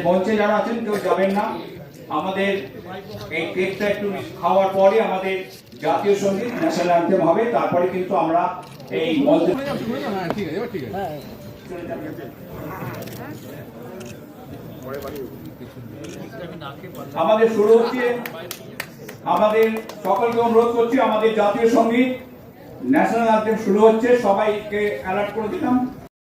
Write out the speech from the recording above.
মঞ্চে যারা আছেন কেউ যাবেন না। আমাদের এই কেকটা একটু খাওয়ার পরে আমাদের জাতীয় সঙ্গীত ন্যাশনাল অ্যান্থেম হবে, তারপরে কিন্তু আমরা এই মঞ্চে আমাদের শুরু হচ্ছে। আমাদের সকলকে অনুরোধ করছি, আমাদের জাতীয় সঙ্গীত ন্যাশনাল অ্যান্থেম শুরু হচ্ছে। সবাইকে অ্যালার্ট করে দিলাম।